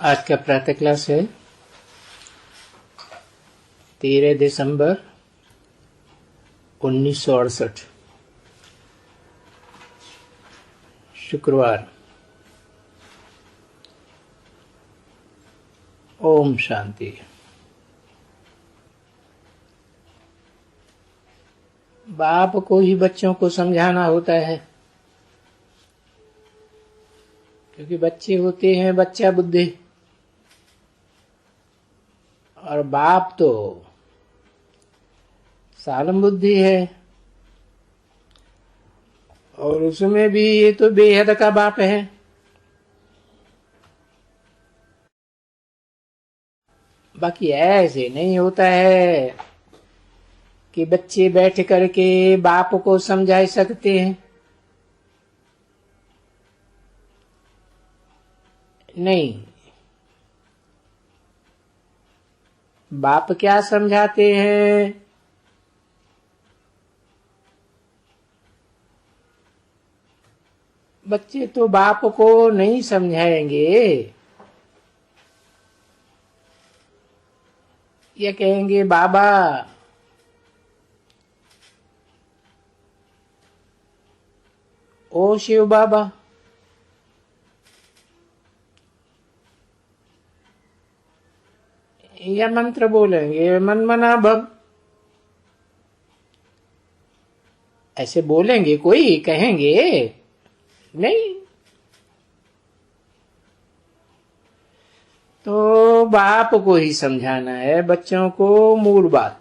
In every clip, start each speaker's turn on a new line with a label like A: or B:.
A: आज का प्रातः क्लास है 13 दिसंबर 1968 शुक्रवार। ओम शांति। बाप को ही बच्चों को समझाना होता है, क्योंकि बच्चे होते हैं बच्चा बुद्धि, और बाप तो सालम बुद्धि है, और उसमें भी ये तो बेहद का बाप है। बाकी ऐसे नहीं होता है कि बच्चे बैठ करके बाप को समझा सकते हैं। नहीं, बाप क्या समझाते हैं? बच्चे तो बाप को नहीं समझाएंगे, ये कहेंगे बाबा ओ शिव बाबा, या मंत्र बोलेंगे मन मना भव। ऐसे बोलेंगे, कोई कहेंगे नहीं। तो बाप को ही समझाना है बच्चों को मूल बात।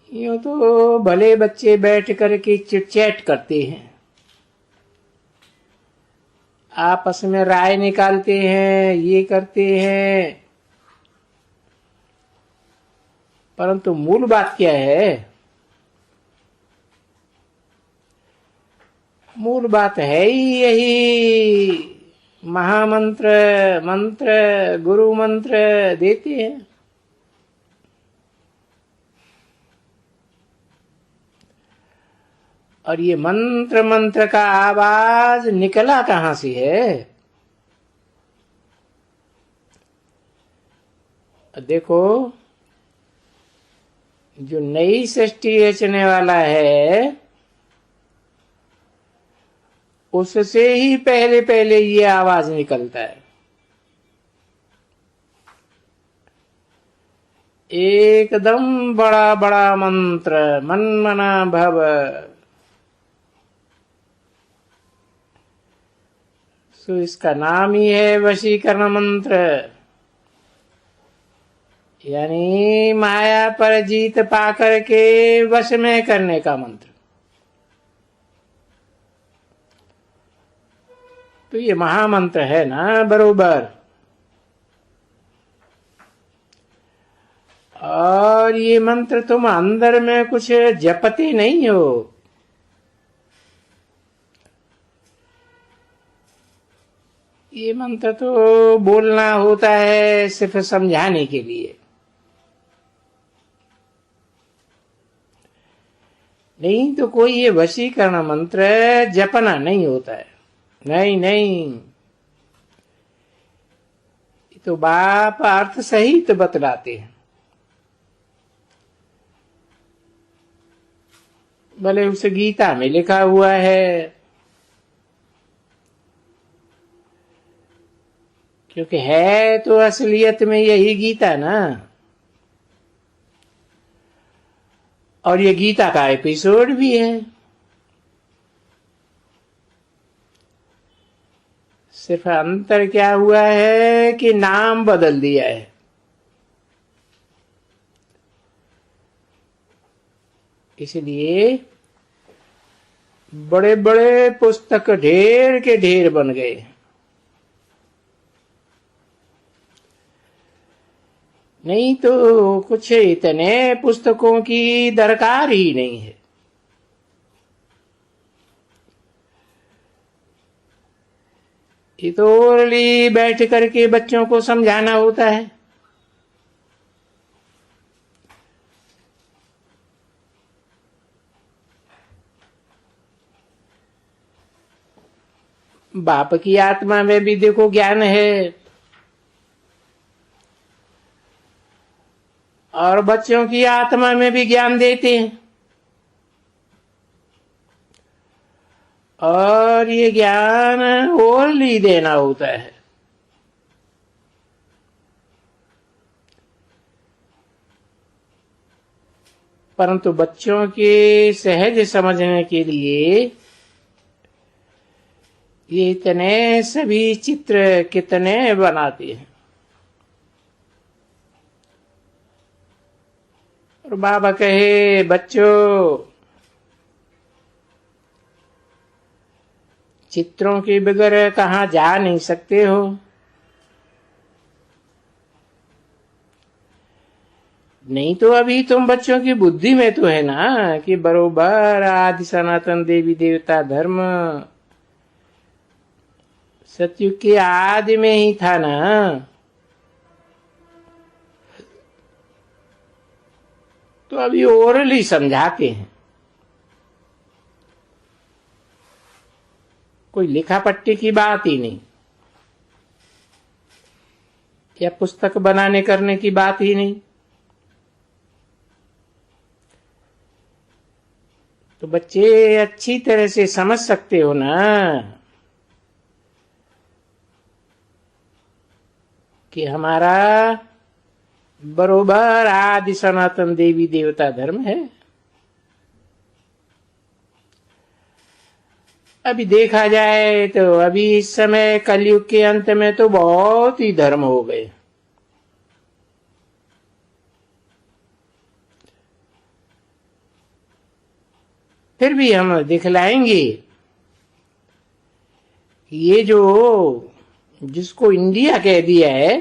A: यूं तो भले बच्चे बैठ करके चिटचैट करते हैं, आपस में राय निकालते हैं, ये करते हैं, परंतु मूल बात क्या है? मूल बात है ही यही महामंत्र मंत्र गुरु मंत्र देते हैं। और ये मंत्र का आवाज निकला कहां से है? देखो, जो नई सृष्टि रचने वाला है उससे ही पहले पहले ये आवाज निकलता है। एकदम बड़ा बड़ा मंत्र मन मना भव, तो इसका नाम ही है वशीकरण मंत्र, यानी माया पर जीत पाकर के वश में करने का मंत्र। तो ये महामंत्र है ना बरोबर। और ये मंत्र तुम अंदर में कुछ जपते नहीं हो, ये मंत्र तो बोलना होता है सिर्फ समझाने के लिए। नहीं तो कोई ये वशीकरण मंत्र जपना नहीं होता है। नहीं नहीं, तो बाप अर्थ सहित बतलाते हैं। भले उस गीता में लिखा हुआ है, क्योंकि है तो असलियत में यही गीता ना। और ये गीता का एपिसोड भी है, सिर्फ अंतर क्या हुआ है कि नाम बदल दिया है। इसलिए बड़े बड़े पुस्तक ढेर के ढेर बन गए। नहीं तो कुछ इतने पुस्तकों की दरकार ही नहीं है। ये तो ओरली बैठ करके बच्चों को समझाना होता है। बाप की आत्मा में भी देखो ज्ञान है, और बच्चों की आत्मा में भी ज्ञान देते हैं, और ये ज्ञान ओनली देना होता है। परंतु बच्चों के सहज समझने के लिए ये इतने सभी चित्र कितने बनाते हैं। और बाबा कहे, बच्चों चित्रों के बगैर कहाँ जा नहीं सकते हो। नहीं तो अभी तुम बच्चों की बुद्धि में तो है ना कि बरोबर आदि सनातन देवी देवता धर्म सतयुग के आदि में ही था ना। तो अभी ओरली समझाते हैं, कोई लिखा पट्टी की बात ही नहीं, या पुस्तक बनाने करने की बात ही नहीं। तो बच्चे अच्छी तरह से समझ सकते हो ना कि हमारा बरोबर आदि सनातन देवी देवता धर्म है। अभी देखा जाए तो अभी इस समय कलयुग के अंत में तो बहुत ही धर्म हो गए। फिर भी हम दिखलाएंगे ये जो जिसको इंडिया कह दिया है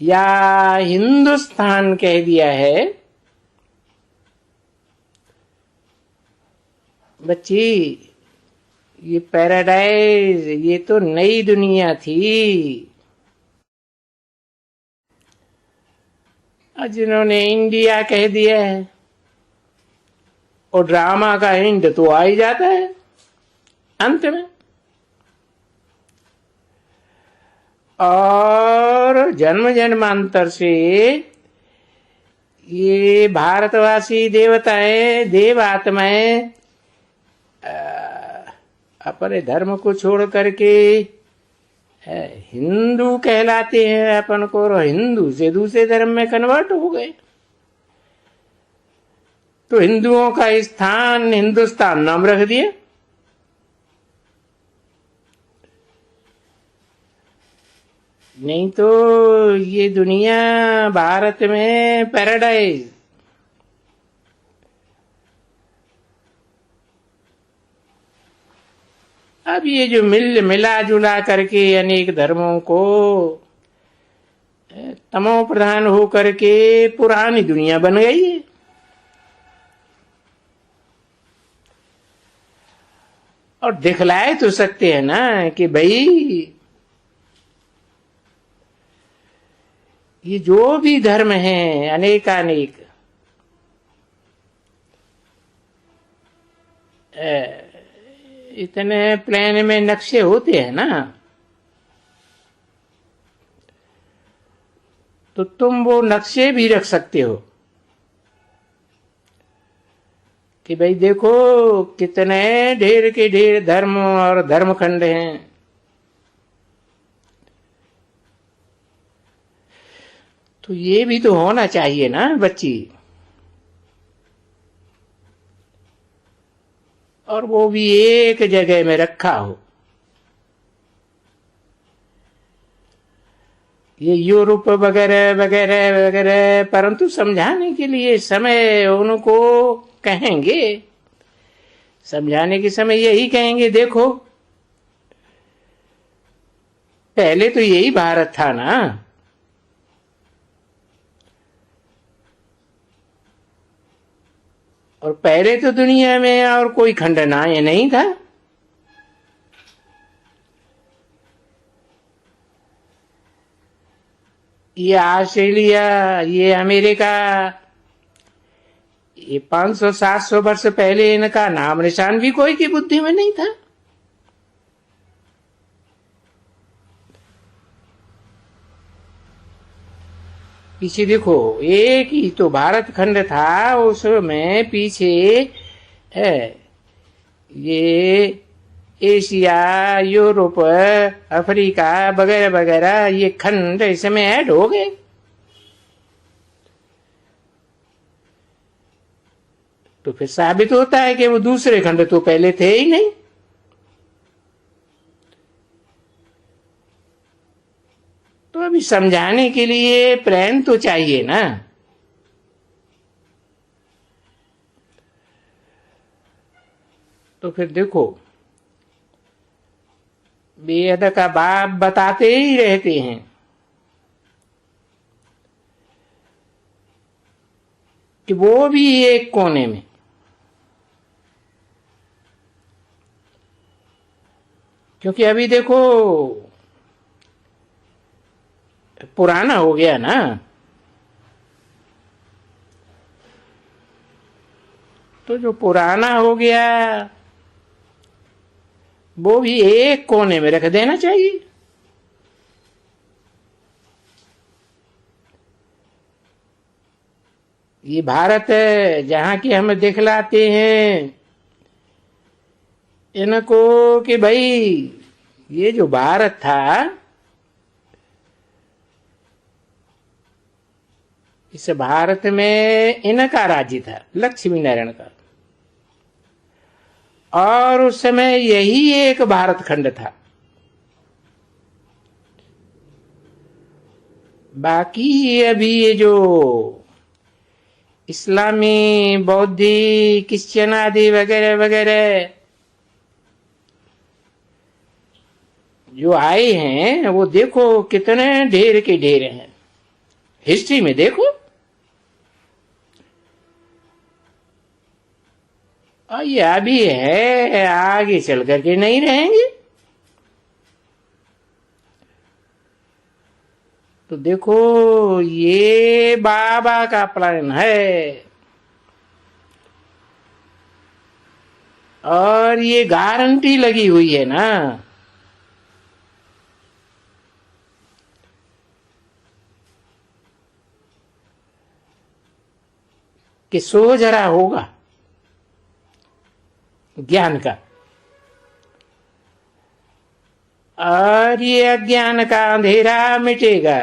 A: या हिंदुस्तान कह दिया है, बच्ची ये पैराडाइज, ये तो नई दुनिया थी। और जिन्होंने इंडिया कह दिया है, और ड्रामा का एंड तो आ ही जाता है अंत में। और जन्म जन्मांतर से ये भारतवासी देवताएं, देव आत्माएं अपने धर्म को छोड़ करके हिंदू कहलाते हैं अपन को, और हिंदू से दूसरे धर्म में कन्वर्ट हो गए। तो हिंदुओं का स्थान हिंदुस्तान नाम रख दिया। नहीं तो ये दुनिया भारत में पैराडाइज। अब ये जो मिला जुला करके अनेक धर्मों को तमो प्रधान हो करके पुरानी दुनिया बन गई है। और दिखलाए तो सकते हैं ना कि भाई ये जो भी धर्म है अनेकानेक, इतने प्लान में नक्शे होते हैं ना, तो तुम वो नक्शे भी रख सकते हो कि भाई देखो कितने ढेर के ढेर धर्म और धर्मखंड हैं। तो ये भी तो होना चाहिए ना बच्ची, और वो भी एक जगह में रखा हो। ये यूरोप वगैरह वगैरह वगैरह, परंतु समझाने के लिए समय उनको कहेंगे, समझाने के समय यही कहेंगे, देखो पहले तो यही भारत था ना, और पहले तो दुनिया में और कोई खंड ना ये नहीं था। ये ऑस्ट्रेलिया, ये अमेरिका, ये 500-700 वर्ष पहले इनका नाम निशान भी कोई की बुद्धि में नहीं था। पीछे देखो, एक ही तो भारत खंड था, उसमें पीछे है ये एशिया, यूरोप, अफ्रीका वगैरह वगैरह ये खंड इसमें ऐड हो गए। तो फिर साबित होता है कि वो दूसरे खंड तो पहले थे ही नहीं। तो अभी समझाने के लिए प्लान तो चाहिए ना। तो फिर देखो, वेद का बाप बताते ही रहते हैं कि वो भी एक कोने में, क्योंकि अभी देखो पुराना हो गया ना। तो जो पुराना हो गया वो भी एक कोने में रख देना चाहिए। ये भारत जहां की हम दिखलाते हैं इनको कि भाई ये जो भारत था इस भारत में इनका राज्य था, लक्ष्मी नारायण का, और उस समय यही एक भारत खंड था। बाकी अभी ये जो इस्लामी, बौद्धि, क्रिश्चियन आदि वगैरह वगैरह जो आए हैं वो देखो कितने ढेर के ढेर हैं। हिस्ट्री में देखो, और ये अभी है, आगे चल करके नहीं रहेंगे। तो देखो ये बाबा का प्लान है, और ये गारंटी लगी हुई है ना कि सो जरा होगा ज्ञान का, और ये अज्ञान का अंधेरा मिटेगा।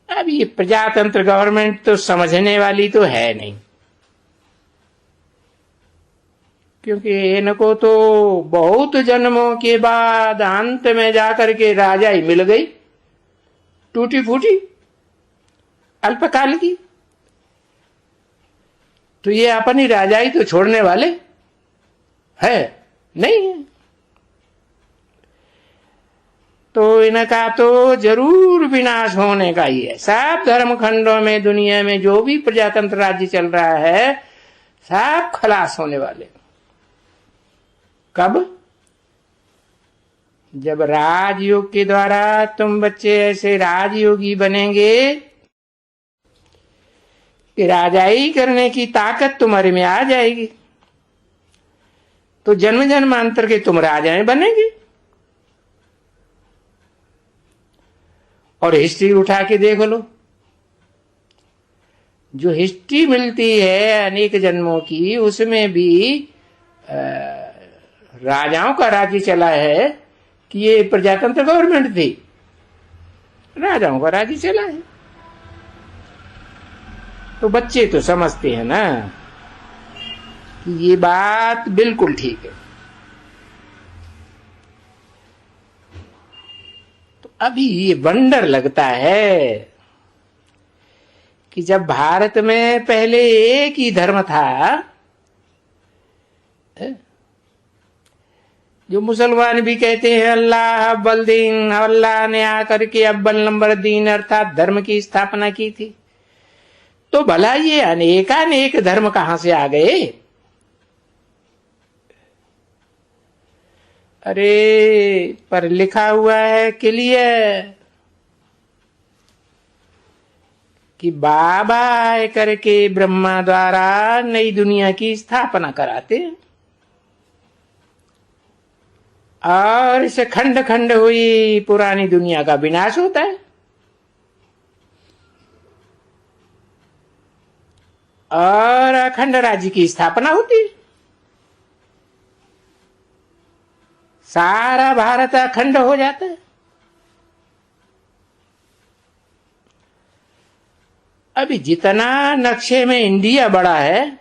A: अब ये प्रजातंत्र गवर्नमेंट तो समझने वाली तो है नहीं, क्योंकि इनको तो बहुत जन्मों के बाद अंत में जाकर के राजा ही मिल गई, टूटी फूटी अल्पकाल की। तो ये अपनी राजाई तो छोड़ने वाले है नहीं है। तो इनका तो जरूर विनाश होने का ही है। सब धर्म खंडों में दुनिया में जो भी प्रजातंत्र राज्य चल रहा है सब खलास होने वाले। कब? जब राजयोग के द्वारा तुम बच्चे ऐसे राजयोगी बनेंगे कि राजाई करने की ताकत तुम्हारे में आ जाएगी, तो जन्म जन्मांतर के तुम राजाएं बनेंगे। और हिस्ट्री उठा के देख लो, जो हिस्ट्री मिलती है अनेक जन्मों की, उसमें भी राजाओं का राज्य चला है कि ये प्रजातंत्र गवर्नमेंट थी, राजाओं का राज्य चला है। तो बच्चे तो समझते हैं ना कि ये बात बिल्कुल ठीक है। तो अभी ये वंडर लगता है कि जब भारत में पहले एक ही धर्म था, जो मुसलमान भी कहते हैं अल्लाह अव्वल दीन, अल्लाह ने आकर के अव्वल नंबर दीन अर्थात धर्म की स्थापना की थी, तो भला ये अनेकानेक धर्म कहां से आ गए? अरे पर लिखा हुआ है क्लियर कि बाबा आए करके ब्रह्मा द्वारा नई दुनिया की स्थापना कराते हैं। और इसे खंड खंड हुई पुरानी दुनिया का विनाश होता है और अखंड राज्य की स्थापना होती है। सारा भारत अखंड हो जाता है। अभी जितना नक्शे में इंडिया बड़ा है,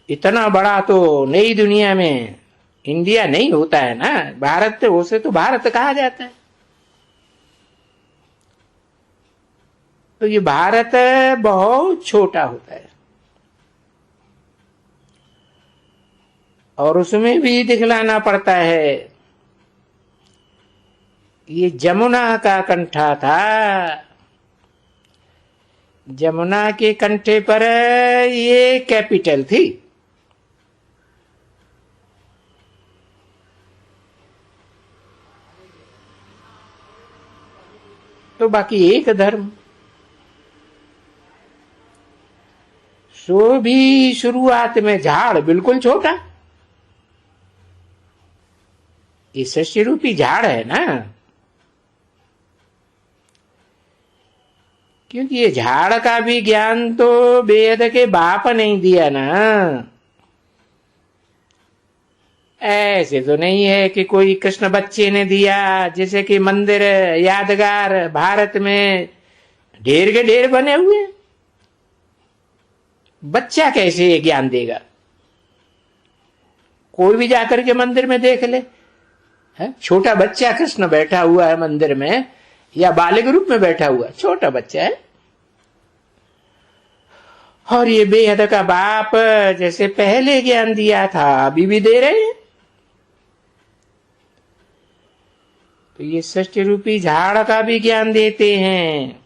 A: इतना बड़ा तो नई दुनिया में इंडिया नहीं होता है ना। भारत उसे तो भारत कहा जाता है। तो ये भारत बहुत छोटा होता है और उसमें भी दिखलाना पड़ता है। ये जमुना का कंठा था, जमुना के कंठे पर ये कैपिटल थी। तो बाकी एक धर्म, सो भी शुरुआत में झाड़ बिल्कुल छोटा। ये सृष्टि रूपी झाड़ है ना, क्योंकि ये झाड़ का भी ज्ञान तो वेद के बाप नहीं दिया ना। ऐसे तो नहीं है कि कोई कृष्ण बच्चे ने दिया, जैसे कि मंदिर यादगार भारत में ढेर के ढेर बने हुए। बच्चा कैसे ये ज्ञान देगा? कोई भी जाकर के मंदिर में देख ले, है छोटा बच्चा कृष्ण बैठा हुआ है मंदिर में, या बालिक रूप में बैठा हुआ छोटा बच्चा है। और ये बेहद का बाप जैसे पहले ज्ञान दिया था अभी भी दे रहे हैं। तो ये सृष्टि रूपी झाड़ का भी ज्ञान देते हैं।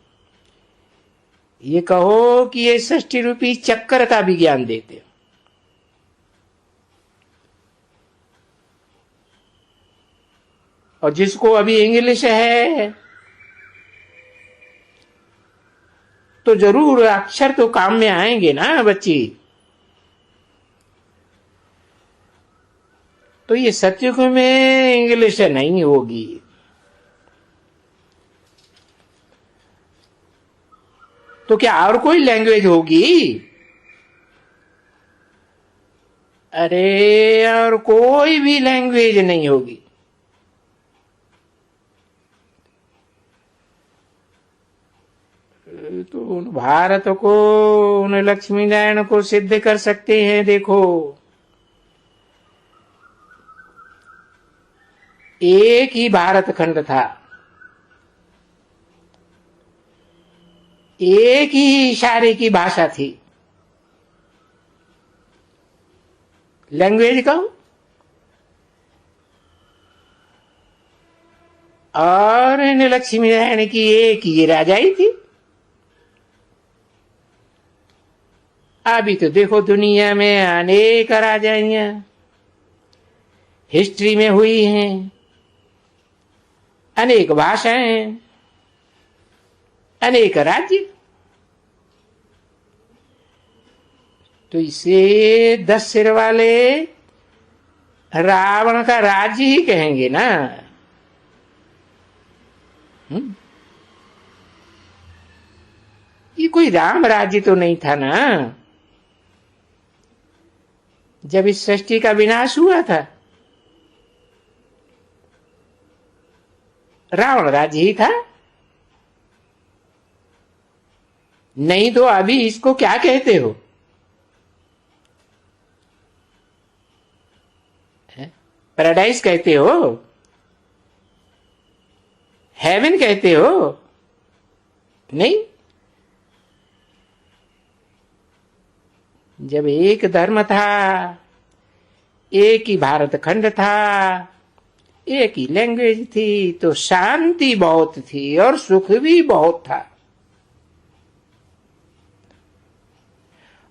A: ये कहो कि ये सृष्टि रूपी चक्कर का भी ज्ञान देते हैं। और जिसको अभी इंग्लिश है तो जरूर अक्षर तो काम में आएंगे ना बच्ची। तो ये सतयुग में इंग्लिश नहीं होगी, तो क्या और कोई लैंग्वेज होगी? अरे और कोई भी लैंग्वेज नहीं होगी। तो उन भारत को, उन लक्ष्मी नारायण को सिद्ध कर सकते हैं। देखो, एक ही भारत खंड था, एक ही इशारे की भाषा थी। लैंग्वेज का, और इन लक्ष्मी नारायण की एक ही राजाई थी। अभी तो देखो दुनिया में अनेक राजाइयां हिस्ट्री में हुई हैं, अनेक भाषाएं, अनेक राज्य। तो इसे 10 सिर वाले रावण का राज्य ही कहेंगे ना। ये कोई राम राज्य तो नहीं था ना। जब इस सृष्टि का विनाश हुआ था, रावण राज्य ही था। नहीं तो अभी इसको क्या कहते हो? पैराडाइज कहते हो? हेवन कहते हो? नहीं। जब एक धर्म था, एक ही भारत खंड था, एक ही लैंग्वेज थी, तो शांति बहुत थी और सुख भी बहुत था।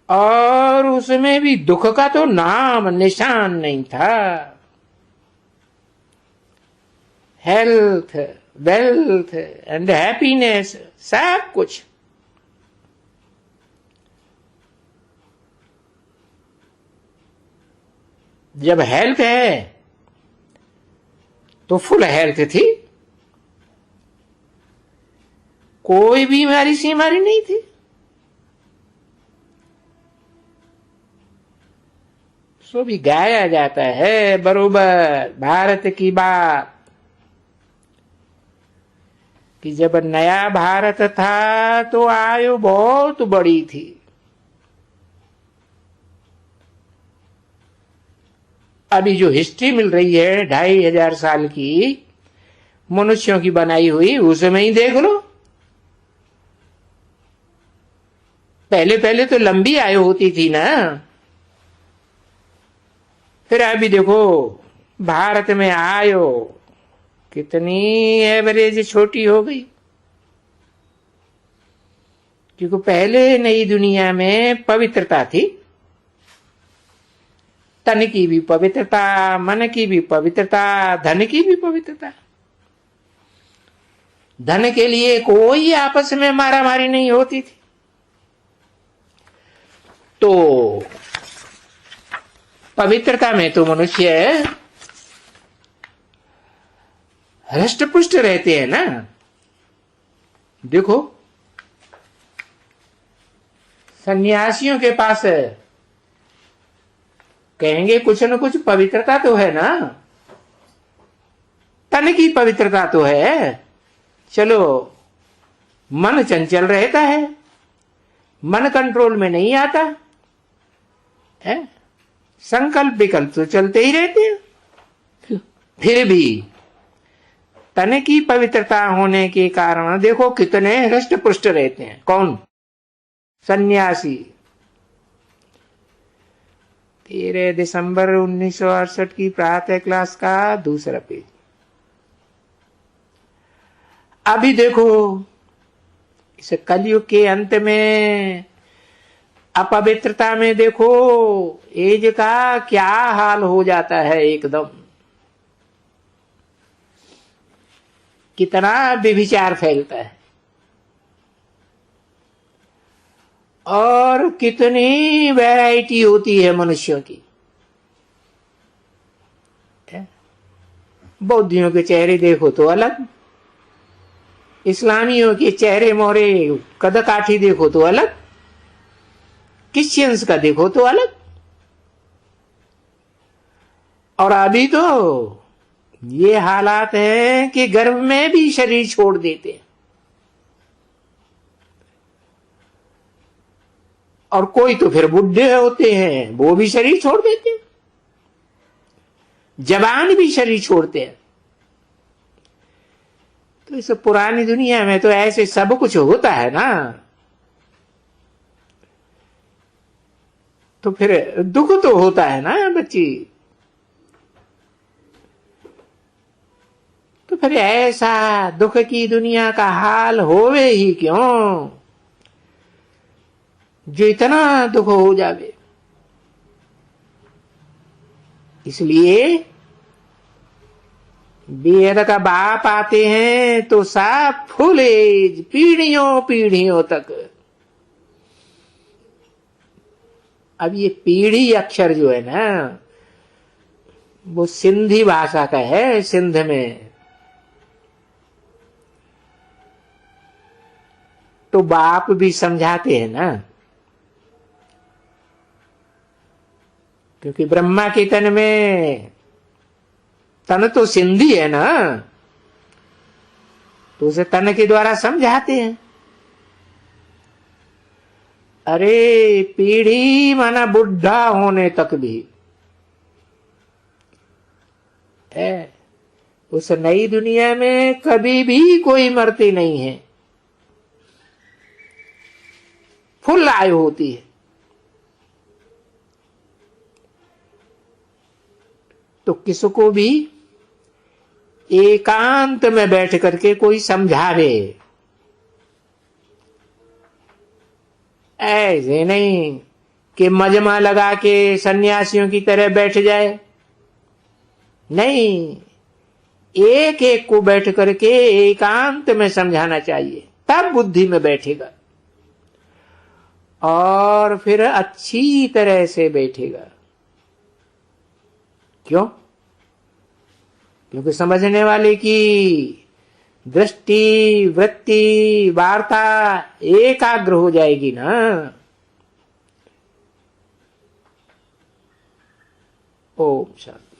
A: और उसमें भी दुख का तो नाम निशान नहीं था। हेल्थ, वेल्थ एंड हैप्पीनेस, सब कुछ। जब हेल्थ है तो फुल हेल्थ थी, कोई बीमारी सीमारी नहीं थी। सो भी गाया जाता है बरोबर भारत की बात कि जब नया भारत था तो आयु बहुत बड़ी थी। अभी जो हिस्ट्री मिल रही है 2500 साल की मनुष्यों की बनाई हुई, उसमें ही देख लो। पहले पहले तो लंबी आयु होती थी ना, फिर अभी देखो भारत में आयु कितनी एवरेज छोटी हो गई। क्योंकि पहले नई दुनिया में पवित्रता थी, तन की भी पवित्रता, मन की भी पवित्रता, धन की भी पवित्रता। धन के लिए कोई आपस में मारामारी नहीं होती थी। तो पवित्रता में तो मनुष्य हृष्ट पुष्ट रहते हैं ना। देखो सन्यासियों के पास कहेंगे कुछ न कुछ पवित्रता तो है ना, तन की पवित्रता तो है। चलो मन चंचल रहता है, मन कंट्रोल में नहीं आता है, संकल्प विकल्प तो चलते ही रहते हैं। फिर भी तन की पवित्रता होने के कारण देखो कितने हृष्ट पुष्ट रहते हैं। कौन? सन्यासी। 13 दिसंबर 1968 की प्रातः क्लास का दूसरा पेज। अभी देखो इस कलयुग के अंत में अपवित्रता में देखो एज का क्या हाल हो जाता है। एकदम कितना व्यभिचार फैलता है और कितनी वैरायटी होती है मनुष्यों की। बौद्धियों के चेहरे देखो तो अलग, इस्लामियों के चेहरे मोहरे कद काठी देखो तो अलग, क्रिश्चियंस का देखो तो अलग। और अभी तो ये हालात है कि गर्भ में भी शरीर छोड़ देते हैं। और कोई तो फिर बुढ़े होते हैं, वो भी शरीर छोड़ देते हैं। जवान भी शरीर छोड़ते हैं। तो इस पुरानी दुनिया में तो ऐसे सब कुछ होता है ना, तो फिर दुख तो होता है ना बच्ची। तो फिर ऐसा दुख की दुनिया का हाल होवे ही क्यों, जो इतना दुख हो जावे। इसलिए वेद का बाप आते हैं तो सब फुल एज पीढ़ियों पीढ़ियों तक। अब ये पीढ़ी अक्षर जो है ना वो सिंधी भाषा का है। सिंध में तो बाप भी समझाते हैं ना, क्योंकि ब्रह्मा के तन में, तन तो सिंधी है ना, तो उसे तन के द्वारा समझाते हैं। अरे पीढ़ी माना बुढ़ा होने तक भी है। उस नई दुनिया में कभी भी कोई मरते नहीं है, फुल आयु होती है। तो किसको भी एकांत में बैठ करके कोई समझावे, ऐसे नहीं कि मजमा लगा के सन्यासियों की तरह बैठ जाए। नहीं, एक एक को बैठ करके एकांत में समझाना चाहिए, तब बुद्धि में बैठेगा और फिर अच्छी तरह से बैठेगा। क्यों? क्योंकि समझने वाले की दृष्टि, वृत्ति, वार्ता एकाग्र हो जाएगी ना। ओम शांति।